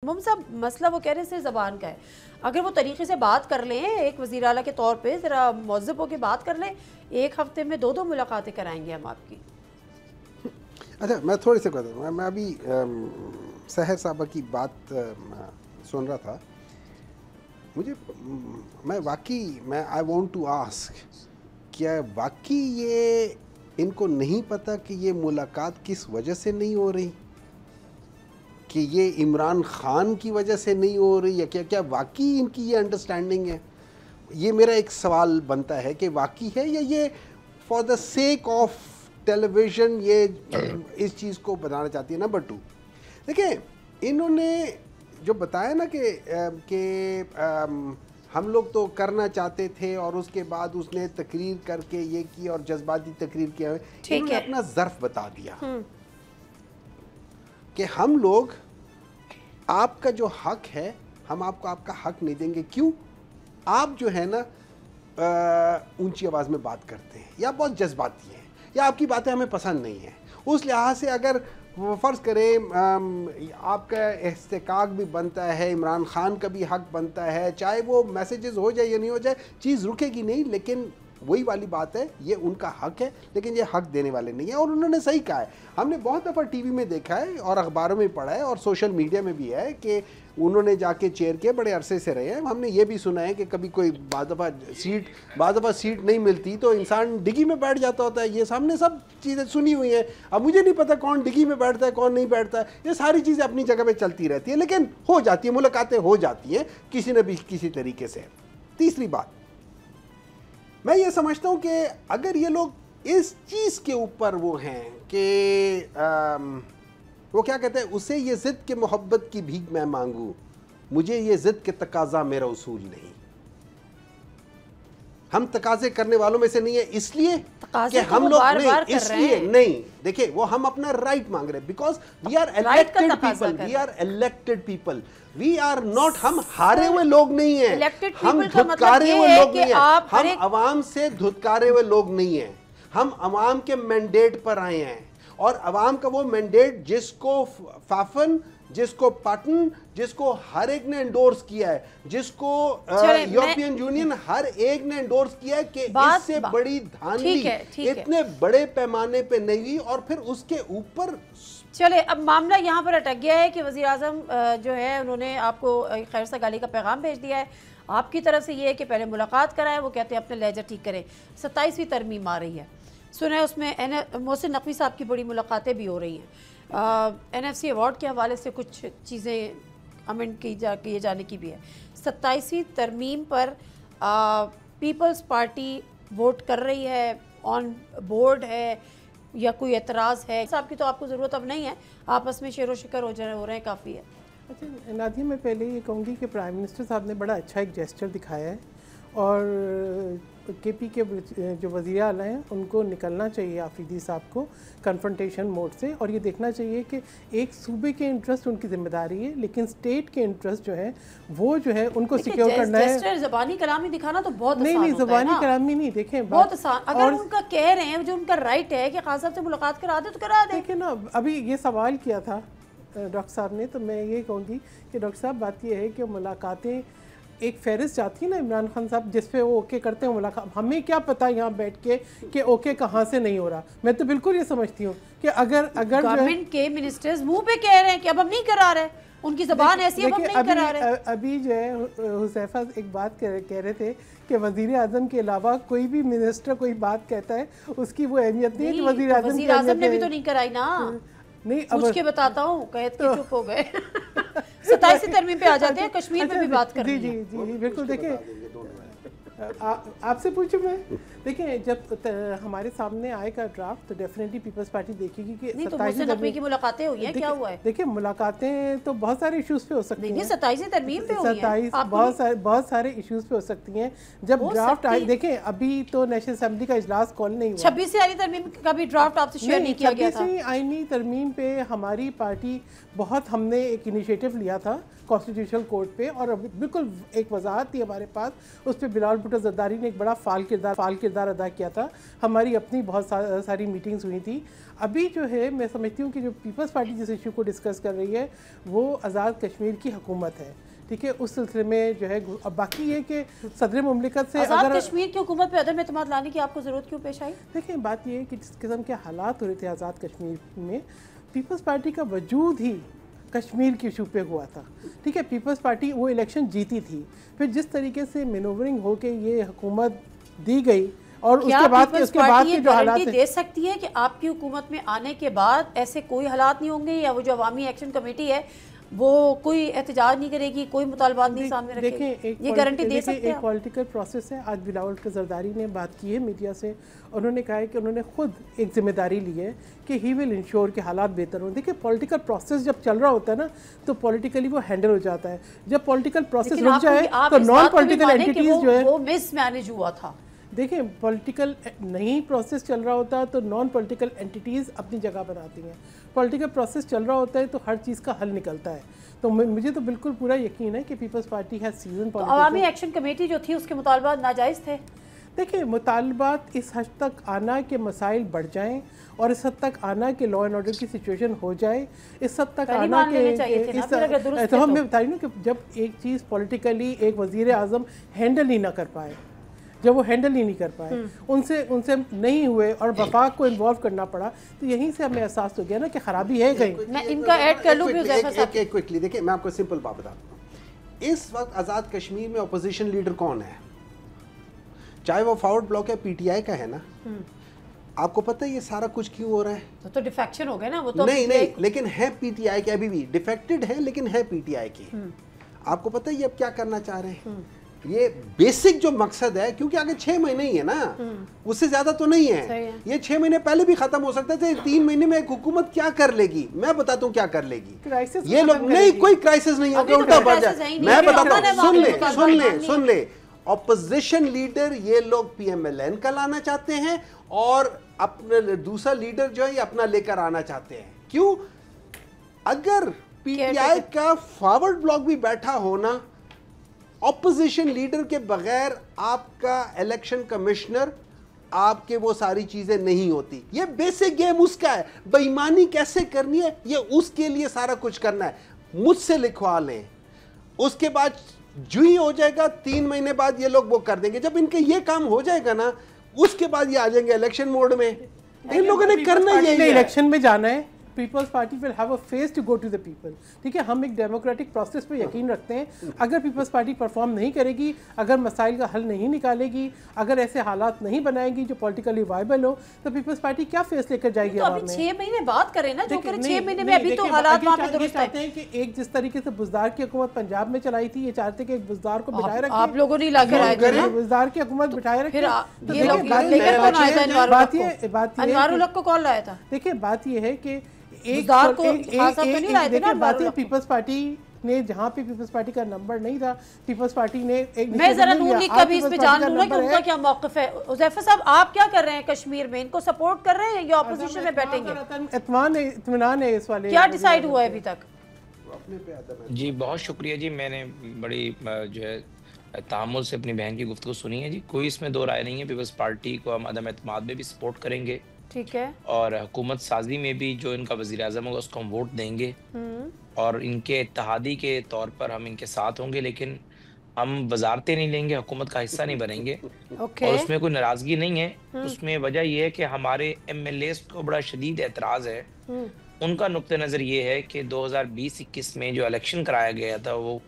मुम साहब मसला वो कह रहे हैं ज़बान का है। अगर वो तरीके से बात कर लें, एक वज़ीर आला के तौर पे ज़रा मौज़्ज़ब होकर बात कर लें, एक हफ्ते में 2-2 मुलाकातें कराएंगे हम आपकी। अच्छा, मैं थोड़ी सी कहता हूँ, मैं अभी सहर साहबा की बात सुन रहा था। मैं आई वांट टू आस्क, क्या वाकई ये इनको नहीं पता कि ये मुलाकात किस वजह से नहीं हो रही, कि ये इमरान खान की वजह से नहीं हो रही, या क्या वाकई इनकी ये अंडरस्टैंडिंग है? ये मेरा एक सवाल बनता है कि वाकई है, या ये for the sake of television ये इस चीज़ को बताना चाहती है। नंबर 2, देखिए इन्होंने जो बताया ना कि हम लोग तो करना चाहते थे और उसके बाद उसने तकरीर करके ये की और जज्बाती तकरीर किया, इन्होंने अपना ज़र्फ बता दिया कि हम लोग आपका जो हक है, हम आपको आपका हक नहीं देंगे। क्यों? आप जो है ना ऊंची आवाज़ में बात करते हैं, या बहुत जज्बाती हैं, या आपकी बातें हमें पसंद नहीं हैं। उस लिहाज से अगर फ़र्ज़ करें आपका इस्तेकाक भी बनता है, इमरान खान का भी हक बनता है, चाहे वो मैसेजेस हो जाए या नहीं हो जाए, चीज़ रुकेगी नहीं। लेकिन वही वाली बात है, ये उनका हक है, लेकिन ये हक देने वाले नहीं है। और उन्होंने सही कहा है, हमने बहुत दफ़ा टीवी में देखा है और अखबारों में पढ़ा है और सोशल मीडिया में भी है कि उन्होंने जाके चेयर के बड़े अरसे से रहे हैं। हमने ये भी सुना है कि कभी कोई बाद दफ़ा सीट नहीं मिलती तो इंसान डिग्गी में बैठ जाता होता है। ये सामने सब चीज़ें सुनी हुई हैं। अब मुझे नहीं पता कौन डिग्गी में बैठता है, कौन नहीं बैठता है। ये सारी चीज़ें अपनी जगह पर चलती रहती हैं, लेकिन हो जाती है, मुलाकातें हो जाती हैं किसी न भी किसी तरीके से। तीसरी बात, मैं ये समझता हूँ कि अगर ये लोग इस चीज़ के ऊपर वो हैं कि वो क्या कहते हैं, उसे ये ज़िद के मोहब्बत की भीख मैं मांगूँ, मुझे ये ज़िद के तकाज़ा मेरा उसूल नहीं। हम तकाज़े करने वालों में से नहीं है, इसलिए कि हम लोग नहीं, इसलिए नहीं, देखिए वो हम अपना राइट मांग रहे हैं, because we are elected people, we are elected people, we are not, हम हारे हुए लोग नहीं हैं, हम धुतकारे हुए लोग नहीं हैं, हम अवाम से धुतकारे हुए लोग नहीं हैं, हम अवाम के मैंडेट पर आए हैं। और अवाम का वो मैंडेट जिसको फाफन, जिसको पटन, जिसको हर एक ने एंडोर्स किया है, जिसको यूरोपियन यूनियन हर एक ने एंडोर्स किया है कि इससे बड़ी धांधली इतने बड़े पैमाने पे नहीं हुई। और फिर उसके ऊपर चले, अब मामला यहाँ पर अटक गया है कि वज़ीर आज़म जो है उन्होंने आपको खैर सगाली का पैगाम भेज दिया है। आपकी तरफ से ये है कि पहले मुलाकात कराएं, वो कहते हैं अपने लहजा ठीक करें। 27वीं तरमीम आ रही है, सुना है उसमें मोहसिन नकवी साहब की बड़ी मुलाकातें भी हो रही हैं। NFC अवार्ड के हवाले से कुछ चीज़ें अमेंड किए जाने की भी है। 27वीं तरमीम पर पीपल्स पार्टी वोट कर रही है, ऑन बोर्ड है, या कोई एतराज़ है? साहब की तो आपको ज़रूरत अब नहीं है, आपस में शेर व शिकर हो रहे हैं, काफ़ी है। अच्छा नादिया, मैं पहले ये कहूँगी कि प्राइम मिनिस्टर साहब ने बड़ा अच्छा एक जेस्चर दिखाया है, और KP के जो वज़ीर आला हैं उनको निकलना चाहिए आफरीदी साहब को कन्फ्रंटेशन मोड से, और ये देखना चाहिए कि एक सूबे के इंटरेस्ट उनकी जिम्मेदारी है, लेकिन स्टेट के इंटरेस्ट जो है वो जो है उनको सिक्योर करना है। ज़बानी कलामी दिखाना तो बहुत नहीं, ज़बानी कलामी नहीं, देखें बहुत आसान। अगर उनका कह रहे हैं, जो उनका राइट है कि खान साहब से मुलाकात करा दे तो करा दे। देखिए ना, अभी ये सवाल किया था डॉक्टर साहब ने, तो मैं ये कहूँगी कि डॉक्टर साहब बात ये है कि मुलाकातें एक फहरिस्त जाती है ना इमरान खान साहब, जिस पे वो ओके करते हैं मुलाकात। हमें क्या पता यहाँ बैठ के कि ओके कहाँ से नहीं हो रहा। मैं तो बिल्कुल ये समझती हूँ कि अगर गवर्नमेंट के मिनिस्टर्स मुंह पे कह रहे हैं कि अब हम नहीं करा रहे, उनकी ज़बान ऐसी है, अब हम नहीं करा रहे। अभी जो है हुज़ैफा एक बात कह रहे थे कि वज़ीर आज़म के अलावा कोई भी मिनिस्टर कोई बात कहता है उसकी वो अहमियत नहीं है, वज़ीर आज़म ने भी तो नहीं कराई ना। नहीं, पूछ के बताता हूँ, कहते के चुप हो गए। 27वीं तरमीम पे आ जाते हैं, कश्मीर पे भी बात करनी है। जी बिल्कुल। देखिए आपसे पूछूं मैं, देखिए जब हमारे सामने आएगा ड्राफ्ट तो डेफिनेटली पीपल्स पार्टी देखेगी कि नहीं, तो मोहसिन नकवी की मुलाकातें हुई हैं, क्या हुआ है? देखिए मुलाकातें तो बहुत सारे इश्यूज पे हो सकती हैं। 27वीं तरमीम पे हुई हैं, बहुत सारे इश्यूज पे हो सकती हैं। जब ड्राफ्ट आए, देखें अभी तो नेशनल असेंबली का इजलास कॉल नहीं हुआ। 26वीं आईनी तरमीम का भी ड्राफ्ट आपसे शेयर नहीं किया गया था। 26वीं आईनी तरमीम पे हमारी पार्टी हमने एक इनिशिएटिव लिया था कॉन्स्टिट्यूशनल कोर्ट पे, और बिल्कुल एक वजाहत थी हमारे पास, उस पर बिलाल भुट्टो जरदारी ने एक बड़ा फाल किरदार अदा किया था। हमारी अपनी बहुत सारी मीटिंग्स हुई थी। अभी जो है मैं समझती हूँ कि जो पीपल्स पार्टी जिस इशू को डिस्कस कर रही है वो आज़ाद कश्मीर की हुकूमत है, ठीक है, उस सिलसिले में जो है। अब बाकी ये कि सदर मुमलिकत से आज़ाद कश्मीर की हुकूमत पे अदम एतमाद लाने की आपको ज़रूरत क्यों पेश आई? देखिए, बात ये है कि जिस किस्म के हालात हो रहे थे आज़ाद कश्मीर में, पीपल्स पार्टी का वजूद ही कश्मीर के इशू पे हुआ था, ठीक है। पीपल्स पार्टी वो इलेक्शन जीती थी, फिर जिस तरीके से मैनूवरिंग होके ये हुकूमत दी गई और उसके बाद के जो हालात दे सकती है कि आपकी हुकूमत में आने के बाद ऐसे कोई हालात नहीं होंगे, या वो जो अवामी एक्शन कमेटी है वो कोई एहतजाज नहीं करेगी, कोई मुतालबात नहीं सामने रखेगी? ये गारंटी दे सकते हैं? एक पॉलिटिकल प्रोसेस है। आज बिलावल जरदारी ने बात की है मीडिया से, उन्होंने कहा है कि उन्होंने खुद एक जिम्मेदारी ली है कि ही विल इंश्योर कि हालात बेहतर हों। देखिए, पॉलिटिकल प्रोसेस जब चल रहा होता है ना तो पॉलिटिकली वो हैंडल हो जाता है। जब पॉलिटिकल प्रोसेस रुक जाए तो नॉन पॉलिटिकल एंटिटीज जो है वो मिसमैनेज हुआ था। देखिए, पॉलिटिकल नहीं प्रोसेस चल रहा होता तो नॉन पॉलिटिकल एंटिटीज़ अपनी जगह बनाती हैं। पॉलिटिकल प्रोसेस चल रहा होता है तो हर चीज़ का हल निकलता है। तो मुझे तो बिल्कुल पूरा यकीन है कि पीपल्स पार्टी है सीजन पॉलिटिक्स। अवामी एक्शन कमेटी जो थी उसके मुतालबात नाजायज़ थे। देखिए, मुतालबात इस हद तक आना के मसाइल बढ़ जाएं और इस हद तक आना के लॉ एंड ऑर्डर की सिचुएशन हो जाए, इस हद तक आना के तो हम बता रही ना कि जब एक चीज़ पॉलिटिकली एक वज़ीर आज़म हैंडल ही ना कर पाए, जब वो हैंडल ही नहीं कर पाए, उनसे नहीं हुए और वफाक को इन्वॉल्व करना पड़ा, तो यहीं से हमें एहसास हो गया ना कि खराबी है कहीं। मैं इनका ऐड कर लूं क्विकली। देखिए, मैं आपको सिंपल बात बताता हूँ। इस वक्त आज़ाद कश्मीर में अपोजिशन लीडर कौन है? चाहे वो फॉरवर्ड ब्लॉक है, पीटीआई का है ना। आपको पता है ये सारा कुछ क्यों हो रहा है? तो डिफेक्शन हो गया ना वो तो। नहीं, लेकिन है पीटीआई के, अभी भी डिफेक्टेड है लेकिन है पीटीआई की। आपको पता है ये अब क्या करना चाह रहे हैं? ये बेसिक जो मकसद है, क्योंकि आगे 6 महीने ही है ना, उससे ज्यादा तो नहीं है। ये 6 महीने पहले भी खत्म हो सकते थे। 3 महीने में एक हुकूमत क्या कर लेगी? मैं बताता हूँ क्या कर लेगी। ये लोग नहीं, कोई क्राइसिस नहीं होगा, उल्टा बढ़ जाए। मैं बताता हूँ, सुन ले। ऑपोजिशन लीडर ये लोग पीएमएलएन का लाना चाहते हैं और अपने दूसरा लीडर जो है ये अपना लेकर आना चाहते हैं। क्यों? अगर पीटीआई का फॉरवर्ड ब्लॉक भी बैठा होना, ऑपोजिशन लीडर के बगैर आपका इलेक्शन कमिश्नर, आपके वो सारी चीजें नहीं होती। ये बेसिक गेम उसका है। बेईमानी कैसे करनी है ये उसके लिए सारा कुछ करना है। मुझसे लिखवा लें, उसके बाद जो ही हो जाएगा 3 महीने बाद ये लोग वो कर देंगे। जब इनके ये काम हो जाएगा ना, उसके बाद ये आ जाएंगे इलेक्शन मोड में। इन लोगों ने करना यही है, इलेक्शन में जाना है। People's party will have a face to go to the people, ठीक है। हम एक डेमोक्रेटिक प्रोसेस पे यकीन रखते हैं। अगर पीपल्स पार्टी परफॉर्म नहीं करेगी, अगर मसाइल का हल नहीं निकालेगी, अगर ऐसे हालात नहीं बनाएगी जो पॉलिटिकली वायबल हो, तो पीपल्स पार्टी क्या फेस लेकर जाएगी? तो अभी 6 महीने बात करें ना, जो करें 6 महीने में। अभी तो हालात वहां पे दुरुस्त चाहते हैं कि एक जिस तरीके से बुज़दार की हुकूमत पंजाब में चलाई थी, ये चाहते कि एक बुज़दार को बिठाए रखें। आप लोगों ने लाकर आए थे बुज़दार की हुकूमत बिठाए रखें। अनवारुल हक को कौन लाया था? देखिए, बात ये है कि पीपल्स पार्टी ने, जहाँ पे पीपल्स पार्टी का नंबर नहीं था, पीपल्स पार्टी ने मैं जरा नून लीग का भी इस पे जान लूं ना कि उनका क्या मौक़िफ़ है। उज़ैफ़ा साहब, आप क्या कर रहे हैं कश्मीर में? इनको सपोर्ट कर रहे हैं या ऑपोजिशन में बैठेंगे? इत्मीनान है इस वाले। क्या डिसाइड हुआ है अभी तक? जी बहुत शुक्रिया जी, मैंने बड़ी जो है तामुल से अपनी बहन की गुफ्तगू सुनी है जी। कोई इसमें दो राय नहीं है। पीपल्स पार्टी को हम अदम एतमाद में भी सपोर्ट करेंगे, ठीक है, और हुकूमत साजी में भी जो इनका वज़ीर आज़म होगा उसको हम वोट देंगे और इनके इत्तेहादी के तौर पर हम इनके साथ होंगे। लेकिन हम वजारतें नहीं लेंगे, हुकूमत का हिस्सा नहीं बनेंगे। और उसमें कोई नाराज़गी नहीं है। उसमें वजह यह है कि हमारे MLAs को बड़ा शदीद एतराज़ है। उनका नुक्ते नज़र ये है कि 2020-21 में जो इलेक्शन कराया गया था वो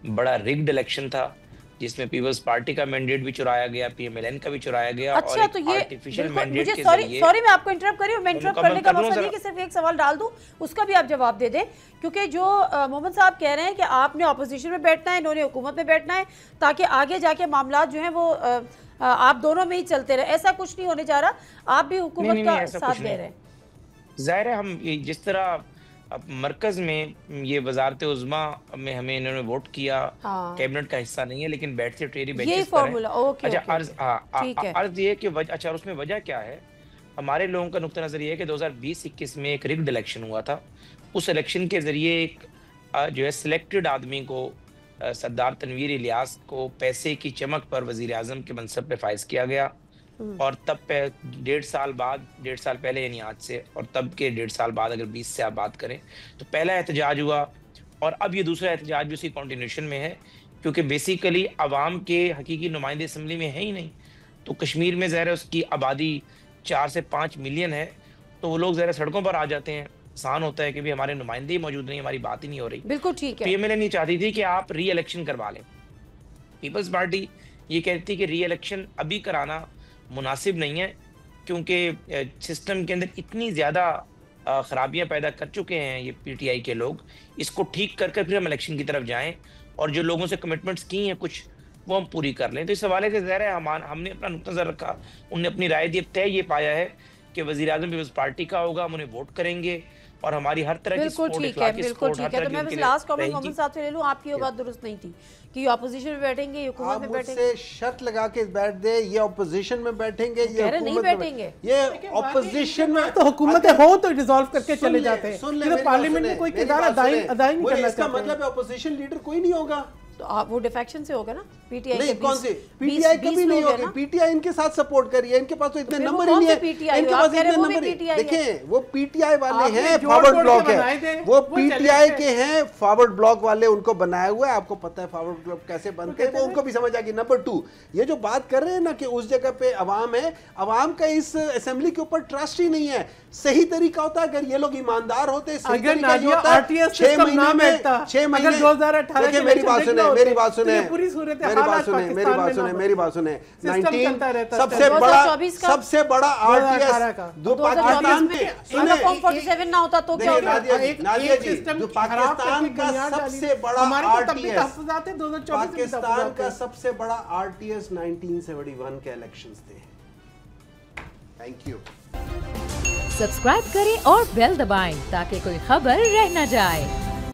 बड़ा रिग्ड इलेक्शन था, जिसमें पीपल्स पार्टी का मैंडेट भी चुराया गया, PMLN का भी चुराया गया। अच्छा, और तो ये आर्टिफिशियल मैंडेट के जरिए सॉरी मैं आपको इंटरप्ट कर रही हूं। मैं इंटरप्ट करने का मकसद ये कि सिर्फ एक सवाल डाल दूं, उसका भी आप जवाब दे दें। क्योंकि जो मोहम्मद साहब कह रहे हैं कि आपने ऑपोजिशन में बैठना है, इन्होंने हुकूमत में बैठना है, ताकि आगे जाके मामला जो है वो आप दोनों में ही चलते रहे। ऐसा कुछ नहीं होने जा रहा, आप भी हुकूमत का साथ दे रहे हैं। जाहिर है, हम जिस तरह अब मरकज में ये वजारत उज़्मा में हमें इन्होंने वोट किया, कैबिनेट का हिस्सा नहीं है लेकिन बैठते टेरी बेंचेस पर है। अच्छा, अर्ज ये कि अच्छा, उसमें वजह क्या है? हमारे लोगों का नुक्ता नज़र ये है कि 2020-21 में एक रिग्ड इलेक्शन हुआ था। उस इलेक्शन के जरिए एक जो है सिलेक्टेड आदमी को सरदार तनवीर इलियास को पैसे की चमक पर वजीर आजम के मनसब पे फाइज किया गया, और तब पे 1.5 साल पहले यानी आज से, और तब के 1.5 साल बाद अगर 20 से आप बात करें तो पहला एहतजाज हुआ, और अब ये दूसरा एहतजाज भी उसी कॉन्टिन्यूशन में है, क्योंकि बेसिकली अवाम के हकीकी नुमाइंदे असम्बली में है ही नहीं। तो कश्मीर में ज़रा उसकी आबादी 4 से 5 मिलियन है, तो वो लोग ज़रा सड़कों पर आ जाते हैं, आसान होता है कि भी हमारे नुमाइंदे ही मौजूद नहीं, हमारी बात ही नहीं हो रही। बिल्कुल ठीक है। पीएमएल नहीं चाहती थी कि आप री इलेक्शन करवा लें, पीपल्स पार्टी ये कहती थी कि री इलेक्शन अभी कराना मुनासिब नहीं है, क्योंकि सिस्टम के अंदर इतनी ज़्यादा खराबियां पैदा कर चुके हैं ये पीटीआई के लोग, इसको ठीक कर फिर हम इलेक्शन की तरफ जाएं, और जो लोगों से कमिटमेंट्स की हैं कुछ वो हम पूरी कर लें। तो इस हवाले से ज़ाहिर है हमने अपना नुक्ता नज़र रखा, उनने अपनी राय दी, तय ये पाया है कि वज़ीर आज़म पीपल्स पार्टी का होगा, हम उन्हें वोट करेंगे, और हमारी हर तरह की बिल्कुल सपोर्ट, ठीक है, इखलाकी बिल्कुल सपोर्ट, हर ठीक है। तरह तो की मैं उनके बस लिए लास्ट कमेंट रहेगी। मोहम्मद साहब से ले लूं, आपकी ये बात दुरुस्त नहीं थी कि अपोजिशन में बैठेंगे, ये हुकूमत आप में बैठेंगे। मुझसे शर्त लगा के बैठ दे, ये अपोजिशन में बैठेंगे, ये कह रहे नहीं हुकूमत में बैठेंगे। ये अपोजिशन में तो हुकूमतें हो तो डिसॉल्व करके चले जाते हैं, सुन ले, ये तो मेरी पार्लियामेंट बात में कोई सुने, किरदार मेरी बात सुने। अदाई नहीं करना इसका चाहते मतलब है अपोजिशन लीडर कोई नहीं होगा। तो आप वो डिफेक्शन से होगा ना, पीटीआई नहीं, के कौन 20 से 20 पीटीआई कभी नहीं लोग हैं होगी, ना। पीटीआई इनके साथ सपोर्ट कर रही है, इनके पास तो इतने फिर वो नंबर ही कौन नहीं से है, PTI इनके हो? पास आप कह रहे इतने वो भी नंबर ही PTI है। देखें, वो पीटीआई वाले आपने हैं, जोड़ फॉरवर्ड जोड़ के ब्लॉक बनाए थे, है, वो वो पीटीआई चले के हैं, फॉरवर्ड ब्लॉक वाले उनको बनाया हुआ है, आपको पता है फॉरवर्ड ब्लॉक कैसे बनते हैं, वो उनको भी समझ आ गई। नंबर 2, ये जो बात कर रहे हैं ना कि उस जगह पे अवाम है, अवाम का इस असेंबली के ऊपर ट्रस्ट ही नहीं है। सही तरीका होता है अगर ये लोग ईमानदार होते, सही अगर तरीका ये नाजिया होता है RTS 6 सिस्टम महीने ना में बैठता, 6 महीने अगर 2018 देखिए, के मेरी बात इलेक्शन सुने, देखना मेरी होते, बात तो सुने, ये पूरी सूरत मेरी हाल बात आज सुने, पाकिस्तान मेरी बात में सुने, ना मेरी बात सुने, सिस्टम 19 चलता रहता है। सबसे 2024 का? सबसे बड़ा 2018 आरटीएस का। जो पाकिस्तान के अगर फॉर्म 47 ना होता तो क्या देखिए, होता? नादिया जी, जो पाकिस्तान का सबसे बड़ा आरटीएस, पाकिस्तान का सबसे बड़ा आरटीएस 1971 के इलेक्शंस थे। Thank you. सब्सक्राइब करें और बेल दबाएं ताकि कोई खबर रह न जाए।